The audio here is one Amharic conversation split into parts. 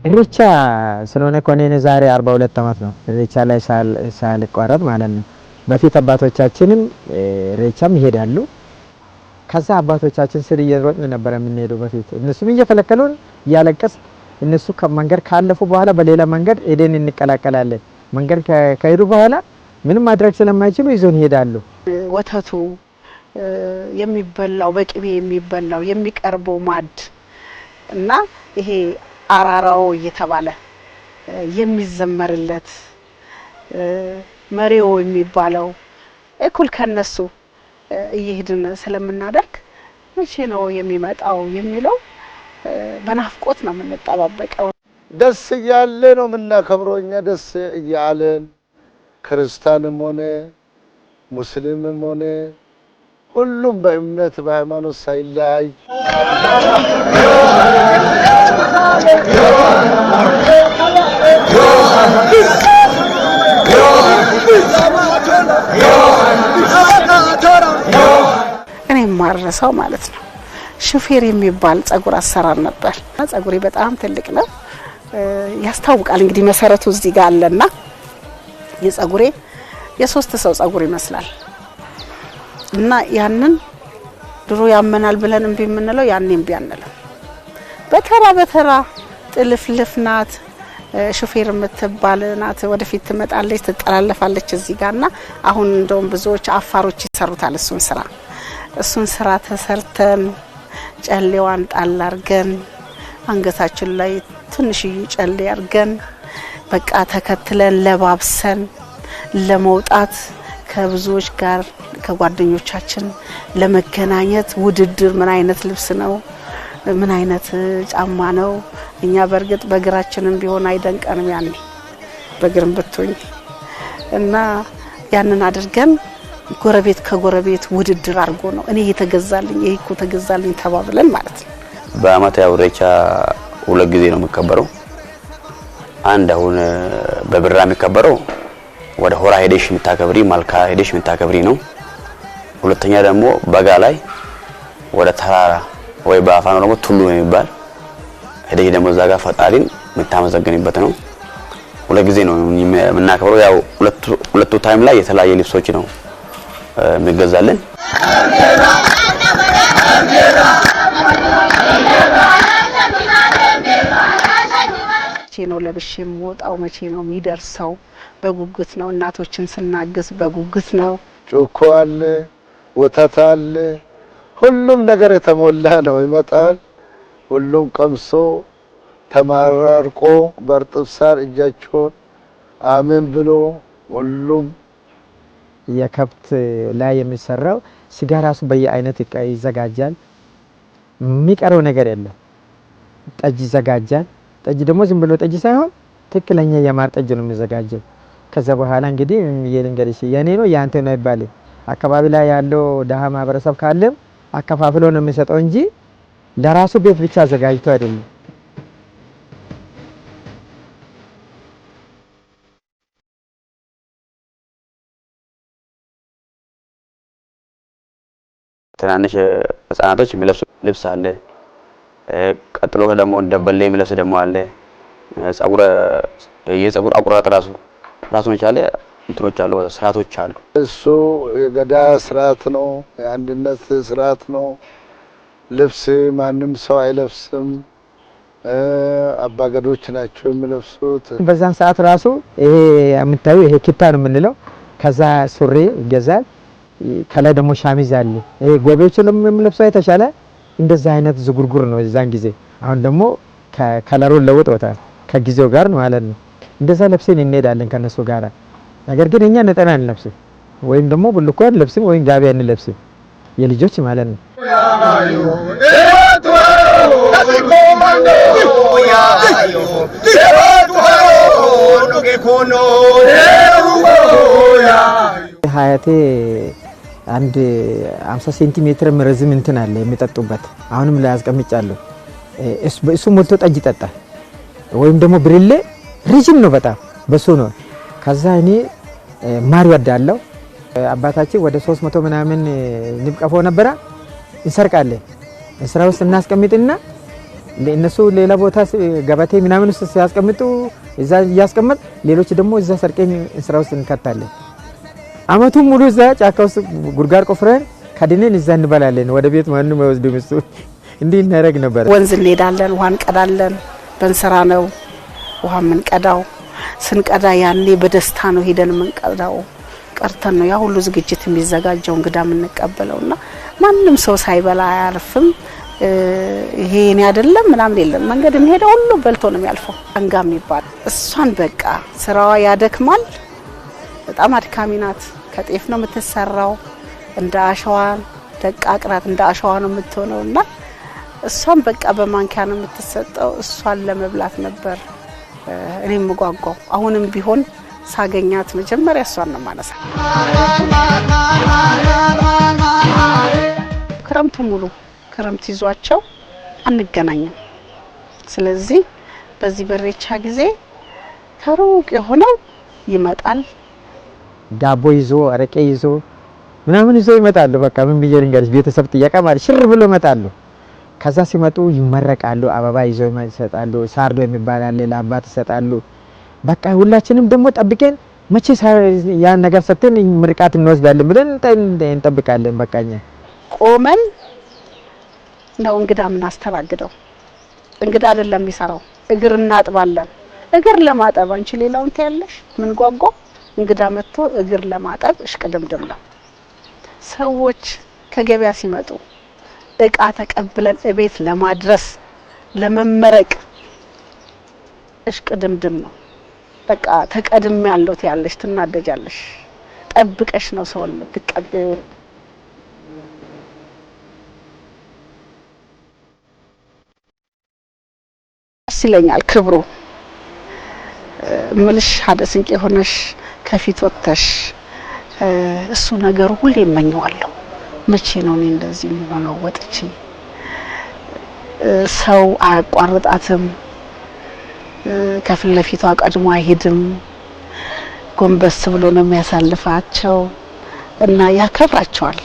ኢሬቻ ስለሆነ ኮኔነ ዛሬ 42 አመት ነው ኢሬቻ ላይ ሳልቋረጥ ማለት ነው። በፊት አባቶቻችንም ኢሬቻም ይሄዳሉ። ከዛ አባቶቻችን ስር እየሮጥን ነበር የምንሄደው በፊት እነሱም እየከለከሉን እያለቀስ እነሱ ከመንገድ ካለፉ በኋላ በሌላ መንገድ ሄደን እንቀላቀላለን። መንገድ ከሄዱ በኋላ ምንም ማድረግ ስለማይችሉ ይዞን ይሄዳሉ። ወተቱ የሚበላው በቅቤ የሚበላው የሚቀርበው ማድ እና ይሄ አራራው እየተባለ የሚዘመርለት መሪው የሚባለው እኩል ከነሱ እየሄድን ስለምናደርግ መቼ ነው የሚመጣው የሚለው በናፍቆት ነው የምንጠባበቀው። ደስ እያለ ነው የምናከብረው እኛ ደስ እያለን ክርስቲያንም ሆነ ሙስሊምም ሆነ ሁሉም በእምነት በሃይማኖት ሳይለያይ እኔ ማረሳው ማለት ነው ሹፌር የሚባል ጸጉር አሰራር ነበር። ጸጉሬ በጣም ትልቅ ነው ያስታውቃል። እንግዲህ መሰረቱ እዚህ ጋር አለና የጸጉሬ የሶስት ሰው ጸጉር ይመስላል እና ያንን ድሮ ያመናል ብለን እንቢ የምንለው ያኔ እንቢ አንልም። በተራ ጥልፍልፍ ናት ሹፌር የምትባል ናት። ወደፊት ትመጣለች ትጠላለፋለች እዚህ ጋርና አሁን እንደውም ብዙዎች አፋሮች ይሰሩታል እሱን ስራ ተሰርተን ጨሌዋን ጣል አርገን አንገታችን ላይ ትንሽዬ ጨሌ አርገን በቃ ተከትለን ለባብሰን ለመውጣት ከብዙዎች ጋር ከጓደኞቻችን ለመገናኘት ውድድር ምን አይነት ልብስ ነው ምን አይነት ጫማ ነው እኛ በርግጥ በእግራችንም ቢሆን አይደንቀንም ያኔ በእግርም ብትሆኝ እና ያንን አድርገን ጎረቤት ከጎረቤት ውድድር አርጎ ነው እኔ የተገዛልኝ ይሄ እኮ ተገዛልኝ ተባብለን ማለት ነው። በአመት ያው ኢሬቻ ሁለት ጊዜ ነው የሚከበረው። አንድ አሁን በብራ የሚከበረው ወደ ሆራ ሄደሽ የምታከብሪ ማልካ ሄደሽ የምታከብሪ ነው። ሁለተኛ ደግሞ በጋ ላይ ወደ ተራራ ወይ በአፋኑ ደግሞ ቱሉ የሚባል ሄደሽ ደግሞ እዛ ጋር ፈጣሪን የምታመሰግንበት ነው። ሁለት ጊዜ ነው የምናከብረው። ያው ሁለቱ ታይም ላይ የተለያየ ልብሶች ነው የሚገዛልን። መቼ ነው ለብሼም ወጣው መቼ ነው የሚደርሰው በጉጉት ነው። እናቶችን ስናግዝ በጉጉት ነው። ጮኮ አለ ወተት አለ ሁሉም ነገር የተሞላ ነው ይመጣል። ሁሉም ቀምሶ ተማራርቆ በርጥብ ሳር እጃቸውን አሜን ብሎ ሁሉም የከብት ላይ የሚሰራው ስጋ ራሱ በየአይነት ይዘጋጃል። የሚቀረው ነገር የለም። ጠጅ ይዘጋጃል። ጠጅ ደግሞ ዝም ብሎ ጠጅ ሳይሆን ትክክለኛ የማር ጠጅ ነው የሚዘጋጀው። ከዛ በኋላ እንግዲህ የልንገርሽ የኔ ነው ያንተ ነው አይባልም። አካባቢ ላይ ያለው ደሃ ማህበረሰብ ካለም አከፋፍሎ ነው የሚሰጠው እንጂ ለራሱ ቤት ብቻ አዘጋጅቶ አይደለም። ትናንሽ ህፃናቶች የሚለብሱ ልብስ አለ። ቀጥሎ ደግሞ እንደበለ የሚለብስ ደግሞ አለ። የጸጉር አቁራጥ ራሱን የቻለ እንትኖች አሉ ስርዓቶች አሉ። እሱ የገዳ ስርዓት ነው የአንድነት ስርዓት ነው። ልብስ ማንም ሰው አይለብስም። አባገዶች ናቸው የሚለብሱት። በዛን ሰዓት ራሱ ይሄ የምታዩ ይሄ ኪታ ነው የምንለው። ከዛ ሱሪ ይገዛል። ከላይ ደግሞ ሻሚዝ አለ። ይሄ ጎቤዎቹን የሚለብሰው የተሻለ እንደዛ አይነት ዝጉርጉር ነው የዛን ጊዜ። አሁን ደግሞ ከከለሩን ለውጦታል ከጊዜው ጋር ነው ማለት ነው። እንደዛ ለብሰን እንሄዳለን ከነሱ ጋር። ነገር ግን እኛ ነጠላ አንለብስም ወይም ደግሞ ብልኮ አንለብስም ወይም ጋቢ አንለብስም የልጆች ማለት ነው። ሀያቴ አንድ 50 ሴንቲሜትር ምርዝም እንትን አለ የሚጠጡበት አሁንም ላይ አስቀምጫለሁ። እሱ ሞልቶ ጠጅ ይጠጣል ወይም ደግሞ ብርሌ ረጅም ነው በጣም በሱ ነው። ከዛ እኔ ማር ወዳለው አባታችን ወደ 300 ምናምን ንብ ቀፎ ነበረ እንሰርቃለን። እንስራ ውስጥ እናስቀምጥና እነሱ ሌላ ቦታ ገበቴ ምናምን ውስጥ ሲያስቀምጡ እዛ እያስቀመጥ ሌሎች ደግሞ እዛ ሰርቀን እንስራ ውስጥ እንከታለን። አመቱን ሙሉ እዛ ጫካ ውስጥ ጉድጓድ ቆፍረን ከድነን እዛ እንበላለን። ወደ ቤት ማንንም አይወስድም። እሱ እንዲህ እናደርግ ነበር። ወንዝ እንሄዳለን፣ ውሃ እንቀዳለን። በእንስራ ነው ውሃ የምንቀዳው። ስንቀዳ ያኔ በደስታ ነው ሄደን የምንቀዳው። ቀርተን ነው ያ ሁሉ ዝግጅት የሚዘጋጀው እንግዳ የምንቀበለውና ማንም ሰው ሳይበላ አያልፍም። ይሄ እኔ አይደለም ምናምን የለም። መንገድ የሚሄደው ሁሉ በልቶ ነው የሚያልፈው። አንጋ የሚባል እሷን በቃ ስራዋ ያደክማል። በጣም አድካሚ ናት። ከጤፍ ነው የምትሰራው። እንደ አሸዋ ደቃቅ ናት። እንደ አሸዋ ነው የምትሆነውና እሷን በቃ በማንኪያ ነው የምትሰጠው። እሷን ለመብላት ነበር እኔም ጓጓው። አሁንም ቢሆን ሳገኛት መጀመሪያ እሷን ነው ማነሳ። ክረምቱ ሙሉ ክረምት ይዟቸው አንገናኝም። ስለዚህ በዚህ በኢሬቻ ጊዜ ከሩቅ የሆነው ይመጣል። ዳቦ ይዞ አረቄ ይዞ ምናምን ይዞ ይመጣሉ። በቃ ምን ብዬ ልንገርሽ፣ ቤተሰብ ጥያቄ ማለት ሽር ብሎ ይመጣሉ። ከዛ ሲመጡ ይመረቃሉ። አበባ ይዞ ይሰጣሉ። ሳርዶ የሚባል አለ፣ ለአባት ይሰጣሉ። በቃ ሁላችንም ደግሞ ጠብቀን መቼ ያን ነገር ሰጥተን ምርቃት እንወስዳለን ብለን እንጠብቃለን። በቃኛ ቆመን ነው እንግዳ የምናስተናግደው። እንግዳ አይደለም የሚሰራው፣ እግር እናጥባለን። እግር ለማጠብ አንቺ ሌላውን ታያለሽ። ምን ጓጓ እንግዳ መጥቶ እግር ለማጠብ እሽቅድምድም ነው። ሰዎች ከገበያ ሲመጡ እቃ ተቀብለን እቤት ለማድረስ ለመመረቅ እሽቅድምድም ነው። በቃ ተቀድም ያለው ያለሽ ትናደጃለሽ። ጠብቀሽ ነው ሰው ልትቀበል። ይለኛል ክብሩ ምልሽ ሀደ ስንቄ ሆነሽ ከፊት ወጥተሽ እሱ ነገሩ ሁሌ እመኘዋለሁ። መቼ ነው እኔ እንደዚህ የምሆነው? ወጥቼ ሰው አያቋርጣትም። ከፊት ለፊቷ ቀድሞ አይሄድም። ጎንበስ ብሎ ነው የሚያሳልፋቸው እና ያከብራቸዋል።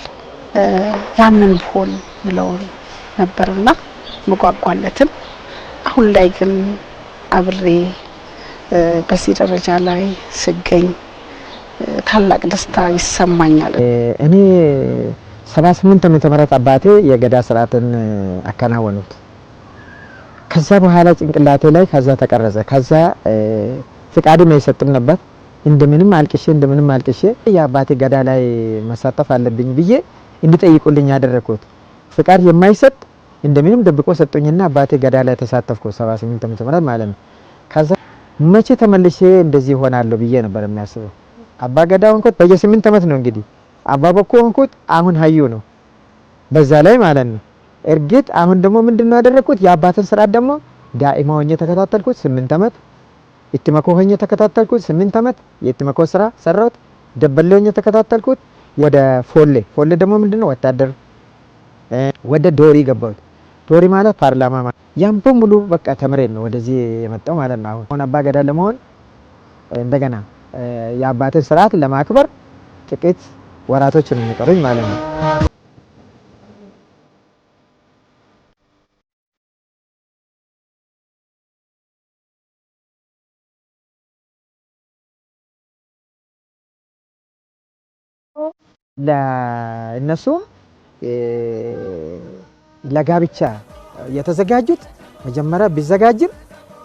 ያንን ብሆን ብለው ነበርና መጓጓለትም። አሁን ላይ ግን አብሬ በዚህ ደረጃ ላይ ስገኝ ታላቅ ደስታ ይሰማኛል። እኔ 78 ዓመተ ምህረት አባቴ የገዳ ስርዓትን አከናወኑት። ከዛ በኋላ ጭንቅላቴ ላይ ከዛ ተቀረጸ። ከዛ ፍቃድም አይሰጥም ነበር። እንደምንም አልቅሼ የአባቴ ገዳ ላይ መሳተፍ አለብኝ ብዬ እንዲጠይቁልኝ ያደረኩት ፍቃድ የማይሰጥ እንደምንም ደብቆ ሰጡኝና አባቴ ገዳ ላይ ተሳተፍኩ። 78 ዓመተ ምህረት ማለት ነው። ከዛ መቼ ተመልሼ እንደዚህ ሆናለሁ ብዬ ነበር የሚያስበው። አባ ገዳ ሆንኩት በየ8 ዓመት ነው እንግዲህ። አባ በኮ ሆንኩት አሁን ሀዩ ነው በዛ ላይ ማለት ነው። እርግጥ አሁን ደግሞ ምንድነው ያደረኩት? የአባትን ስርዓት ደግሞ ዳኢማ ሆኜ ተከታተልኩት 8 ዓመት። ኢትመኮ ሆኜ ተከታተልኩት 8 ዓመት። የኢትመኮ ስራ ሰራሁት። ደበሌ ሆኜ ተከታተልኩት። ወደ ፎሌ ደግሞ ምንድነው ወታደር ወደ ዶሪ ገባሁት። ዶሪ ማለት ፓርላማ ማለት ያን በሙሉ በቃ ተምሬን ነው ወደዚህ የመጣው ማለት ነው። አሁን አባ ገዳ ለመሆን እንደገና የአባትን ስርዓት ለማክበር ጥቂት ወራቶች ነው የሚቀሩኝ ማለት ነው። ለእነሱ ለጋብቻ የተዘጋጁት መጀመሪያ ቢዘጋጅም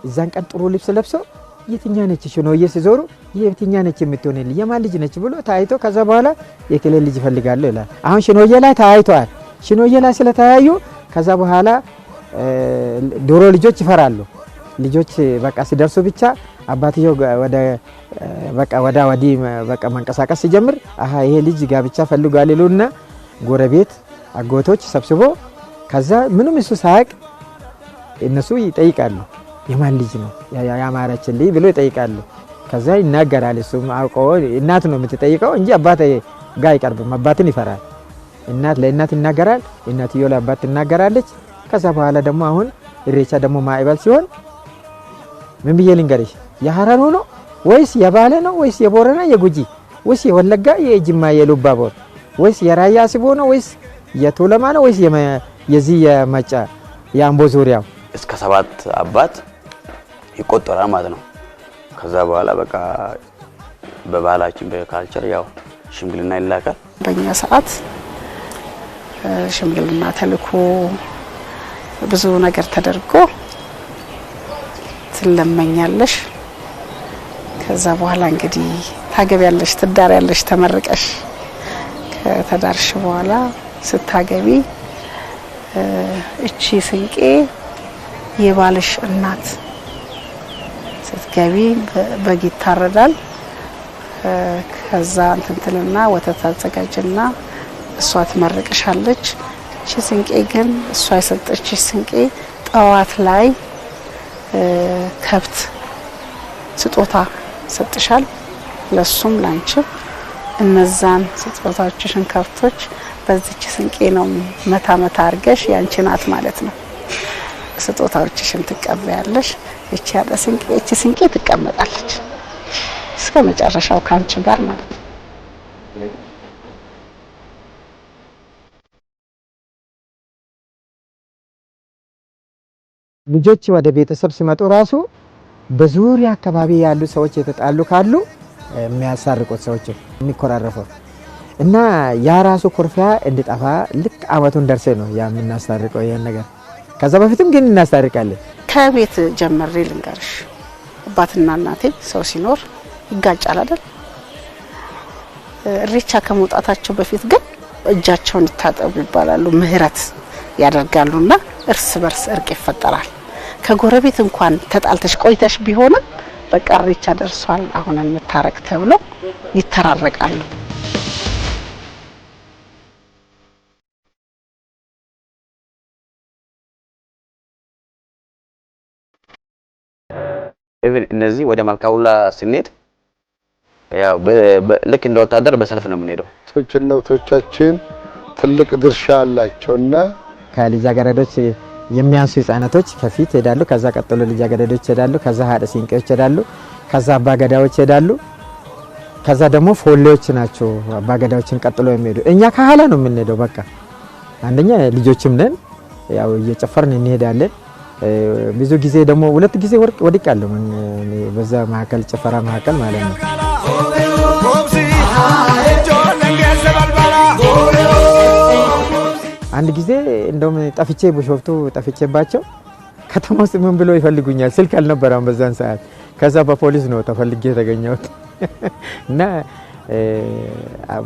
እዛን ቀን ጥሩ ልብስ ለብሰው የትኛ ነች ሽኖዬ ሲዞሩ የትኛ ነች የምትሆንልኝ የማን ልጅ ነች ብሎ ታይቶ ከዛ በኋላ የክሌ ልጅ ፈልጋለሁ ይላል። አሁን ሽኖዬ ላይ ታይቷል። ሽኖዬ ላይ ስለተያዩ ከዛ በኋላ ድሮ ልጆች ይፈራሉ። ልጆች በቃ ሲደርሱ ብቻ አባትየው ወደ በቃ ወዲህ በቃ መንቀሳቀስ ሲጀምር ይሄ ልጅ ጋብቻ ፈልጓል ይሉና ጎረቤት አጎቶች ሰብስቦ ከዛ ምንም እሱ ሳያቅ እነሱ ይጠይቃሉ። የማን ልጅ ነው ያማረችልኝ ብሎ ይጠይቃሉ። ከዛ ይናገራል። እሱም አውቆ እናት ነው የምትጠይቀው እንጂ አባት ጋር አይቀርብም። አባትን ይፈራል። እናት ለእናት ይናገራል፣ እናትየው ለአባት ትናገራለች። ከዛ በኋላ ደግሞ አሁን ኢሬቻ ደግሞ ማዕበል ሲሆን ምን ብዬ ልንገርሽ? የሐረር ሆኖ ወይስ የባለ ነው ወይስ የቦረና የጉጂ ወይስ የወለጋ የጅማ የሉባቦር ወይስ የራያ አስቦ ነው ወይስ የቱለማ ነው ወይስ የዚህ የመጫ የአምቦ ዙሪያው እስከ 7 አባት ይቆጠራል ማለት ነው። ከዛ በኋላ በቃ በባህላችን በካልቸር ያው ሽምግልና ይላካል። በእኛ ሰዓት ሽምግልና ተልኮ ብዙ ነገር ተደርጎ ትለመኛለሽ። ከዛ በኋላ እንግዲህ ታገቢያለሽ፣ ትዳሪያለሽ። ተመርቀሽ ከተዳርሽ በኋላ ስታገቢ እቺ ስንቄ የባልሽ እናት ስትገቢ በግ ይታረዳል። ከዛ እንትንትልና ወተት አዘጋጅና እሷ ትመርቅሻለች። እቺ ስንቄ ግን እሷ የሰጠችሽ ስንቄ ጠዋት ላይ ከብት ስጦታ ሰጥሻል። ለሱም ላንቺም እነዛን ስጦታዎችሽን ከብቶች በዚች ስንቄ ነው መታ መታ አርገሽ ያንቺ ናት ማለት ነው። ስጦታዎችሽን ትቀበያለሽ። እቺ ያለ ስንቄ እቺ ስንቄ ትቀመጣለች እስከ መጨረሻው ካንቺ ጋር ማለት ነው። ልጆች ወደ ቤተሰብ ሲመጡ ራሱ በዙሪያ አካባቢ ያሉ ሰዎች የተጣሉ ካሉ የሚያሳርቁት ሰዎች የሚኮራረፈው እና ያ ራሱ ኩርፊያ እንዲጠፋ ልክ አመቱን ደርሰ ነው ያ የምናስታርቀው ይሄን ነገር። ከዛ በፊትም ግን እናስታርቃለን። ከቤት ጀምሬ ልንገርሽ፣ አባትና እናቴ ሰው ሲኖር ይጋጫል አይደል? እሬቻ ከመውጣታቸው በፊት ግን እጃቸውን ይታጠቡ ይባላሉ፣ ምህረት ያደርጋሉና እርስ በርስ እርቅ ይፈጠራል። ከጎረቤት እንኳን ተጣልተሽ ቆይተሽ ቢሆንም በቃ እሬቻ ደርሷል አሁን እንታረቅ ተብሎ ይተራረቃሉ። እነዚህ ወደ መልካውላ ስንሄድ ያው ልክ እንደ ወታደር በሰልፍ ነው የምንሄደው። እናቶቻችን ትልቅ ድርሻ አላቸውና ከልጃገረዶች የሚያንሱ ህፃናቶች ከፊት ሄዳሉ። ከዛ ቀጥሎ ልጃገረዶች ሄዳሉ። ከዛ ሀደ ሲንቄዎች ሄዳሉ። ከዛ አባገዳዎች ሄዳሉ። ከዛ ደግሞ ፎሌዎች ናቸው አባገዳዎችን ቀጥሎ የሚሄዱ። እኛ ከኋላ ነው የምንሄደው። በቃ አንደኛ ልጆችም ነን፣ ያው እየጨፈርን እንሄዳለን። ብዙ ጊዜ ደግሞ 2 ጊዜ ወድቃለሁ በዛ መሀከል ጭፈራ መሀከል ማለት ነው። አንድ ጊዜ እንደውም ጠፍቼ በሾፍቱ ጠፍቼባቸው ከተማ ውስጥ ምን ብሎ ይፈልጉኛል። ስልክ አልነበረም በዛን ሰዓት። ከዛ በፖሊስ ነው ተፈልጌ የተገኘሁት እና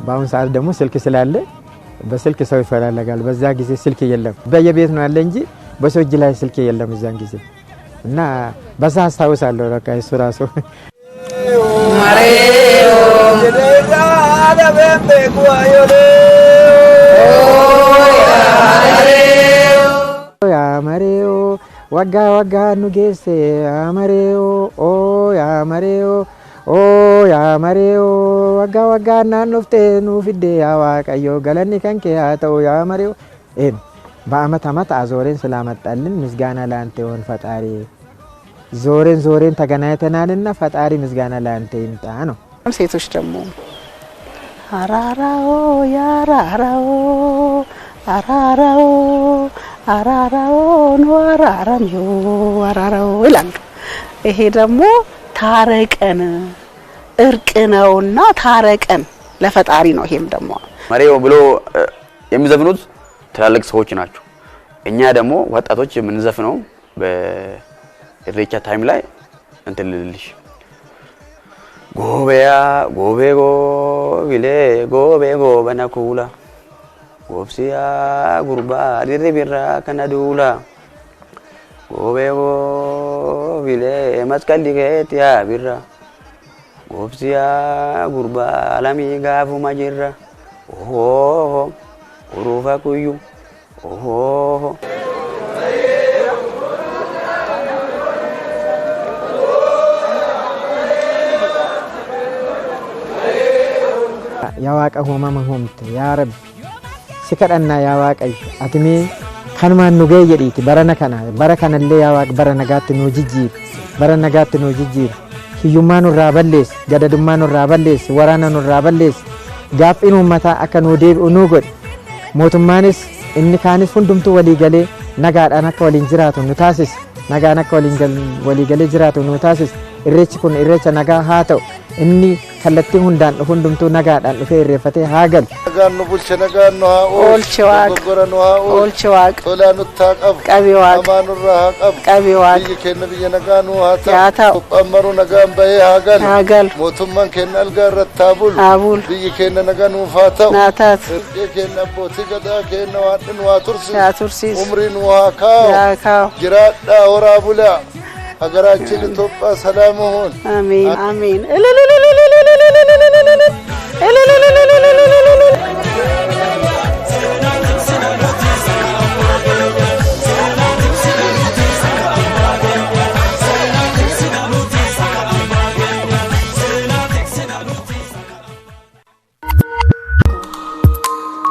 በአሁን ሰዓት ደግሞ ስልክ ስላለ በስልክ ሰው ይፈላለጋል። በዛ ጊዜ ስልክ የለም፣ በየቤት ነው ያለ እንጂ በሰው እጅ ላይ ስልክ የለም እዛን ጊዜ እና በዛ አስታውሳለሁ። በቃ እሱ ራሱ ያመሬው ወጋ ወጋ ኑጌሴ ያመሬው ኦ ያመሬው ኦ ያመሬው ወጋ ወጋ ናኑፍቴ ኑፍዴ ያዋቀዮ ገለኒ ከንኬ ያተው ያመሬው ይሄ በአመት አመት አዞሬን ስላመጣልን ምስጋና ላንተ ይሁን ፈጣሪ። ዞሬን ተገናኝተናልና ፈጣሪ ምስጋና ላንተ ይምጣ ነው። ሴቶች ደግሞ አራራው ያራራው አራራው አራራው ነው አራራው ይላሉ። ይሄ ደግሞ ታረቀን እርቅ ነውና ታረቀን ለፈጣሪ ነው። ይሄም ደግሞ መሬው ብሎ የሚዘፍኑት ትላልቅ ሰዎች ናቸው። እኛ ደግሞ ወጣቶች የምንዘፍነው በኢሬቻ ታይም ላይ እንትን ልልሽ ጎበያ ጎቤጎ ቢሌ ጎቤጎ በነኩላ ጎብሲያ ጉርባ ዲሪቢራ ከነዱላ ጎቤጎ ቢሌ መስቀል ዲኬት ያ ቢራ ጎብሲያ ጉርባ አላሚ ጋፉ ማጅራ ኦሆ ኡሩፋ ኩዩ ኦሆ ያዋቀ ሆማ መሆምት ያ ረብ ሲከደና ያዋቀይ አትሜ ከንማን ኑገ የዲት በረከነለ ያዋቅ በረነጋት ነው ጂጂ በረነጋት ነው ጂጂ ሂዩማኑ ራበሌስ ገደዱማኑ ራበሌስ ወራናኑ ራበሌስ ጋፊኑ መታ አከኑ ዴብ ኡኑጎድ ሞቱማንስ እኒ ካንስ ሁንዱምቱ ወሊ ገሌ nagaadhaan akka waliin jiraatu nu taasisi nagaan akka walii galee jiraatu nu taasisi irreechi kun irreecha nagaa haa ta'u inni kallattii hundaan hundumtuu nagaadhaan dhufee irreeffatee haa galu. Nagaan nu bulche nagaan nu haa oolchi Waaqa dogoggora nu haa oolchi Waaqa tolaa nutti haa qabu qabi Waaqa amaanurraa haa qabu qabi Waaqa biyyi keenya biyya nagaa nu haa haa ta'u qophaammaruu nagaan bahee haa galu mootummaan keenya algaa irratti haa bulu biyyi keenya nagaa nuuf haa ta'u naa taatu ergee keenya abbootii gadaa keenya waan nu haa tursiisu umrii nu haa kaa'u jiraadhaa horaa bulaa ሀገራችን ኢትዮጵያ ሰላም ሁን አሜን አሜን